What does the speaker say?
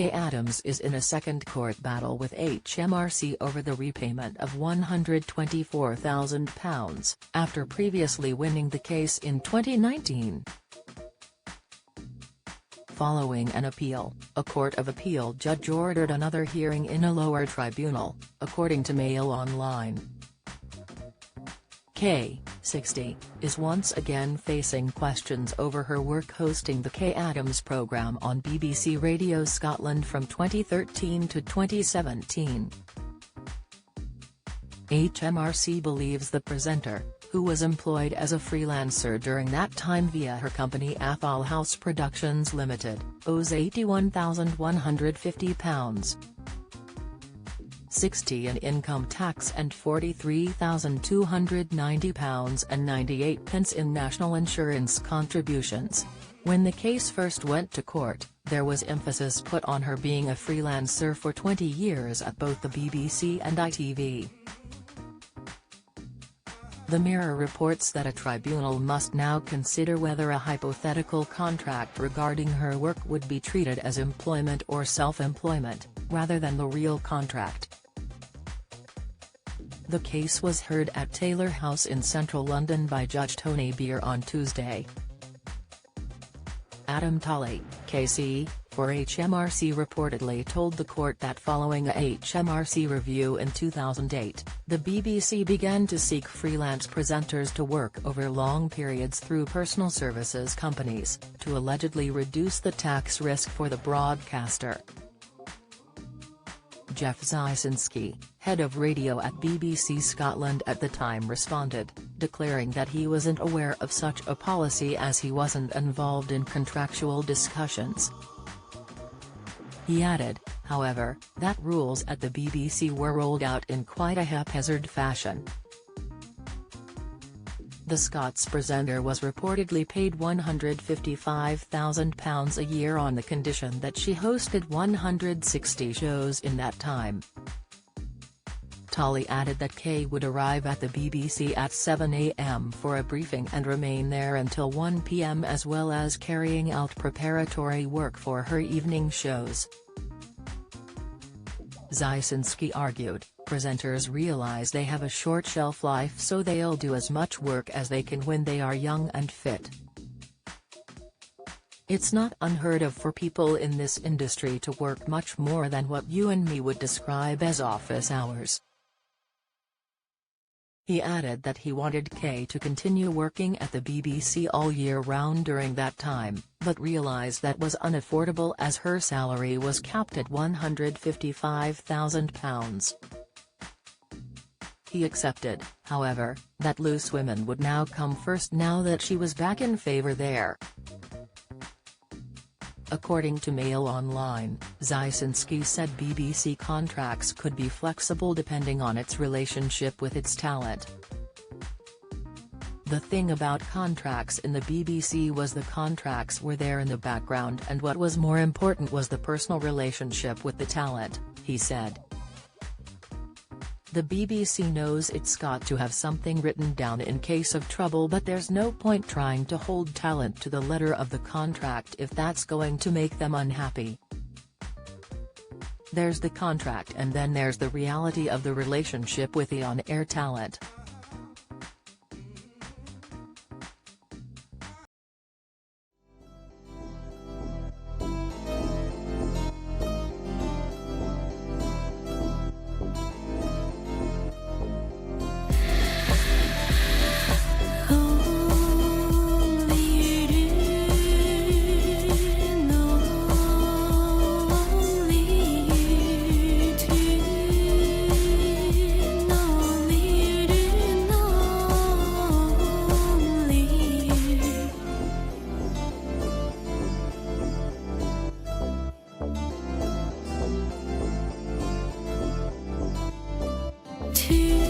Kaye Adams is in a second court battle with HMRC over the repayment of £124,000, after previously winning the case in 2019. Following an appeal, a Court of Appeal judge ordered another hearing in a lower tribunal, according to Mail Online. Kaye, 60, is once again facing questions over her work hosting the Kaye Adams programme on BBC Radio Scotland from 2013 to 2017. HMRC believes the presenter, who was employed as a freelancer during that time via her company Athol House Productions Limited, owes £81,150. 60 in income tax and £43,290.98 in national insurance contributions. When the case first went to court, there was emphasis put on her being a freelancer for 20 years at both the BBC and ITV. The Mirror reports that a tribunal must now consider whether a hypothetical contract regarding her work would be treated as employment or self-employment, rather than the real contract. The case was heard at Taylor House in central London by Judge Tony Beer on Tuesday. Adam Tolley, KC, for HMRC reportedly told the court that following a HMRC review in 2008, the BBC began to seek freelance presenters to work over long periods through personal services companies, to allegedly reduce the tax risk for the broadcaster. Jeff Ziesinski, head of radio at BBC Scotland at the time, responded, declaring that he wasn't aware of such a policy as he wasn't involved in contractual discussions. He added, however, that rules at the BBC were rolled out in quite a haphazard fashion. The Scots presenter was reportedly paid £155,000 a year on the condition that she hosted 160 shows in that time. Tolley added that Kaye would arrive at the BBC at 7 a.m. for a briefing and remain there until 1 p.m. as well as carrying out preparatory work for her evening shows. Ziesinski argued, presenters realize they have a short shelf life, so they'll do as much work as they can when they are young and fit. It's not unheard of for people in this industry to work much more than what you and me would describe as office hours. He added that he wanted Kaye to continue working at the BBC all year round during that time, but realised that was unaffordable as her salary was capped at £155,000. He accepted, however, that loose women would now come first now that she was back in favour there. According to Mail Online, Ziesinski said BBC contracts could be flexible depending on its relationship with its talent. The thing about contracts in the BBC was the contracts were there in the background, and what was more important was the personal relationship with the talent, he said. The BBC knows it's got to have something written down in case of trouble, but there's no point trying to hold talent to the letter of the contract if that's going to make them unhappy. There's the contract and then there's the reality of the relationship with the on-air talent. To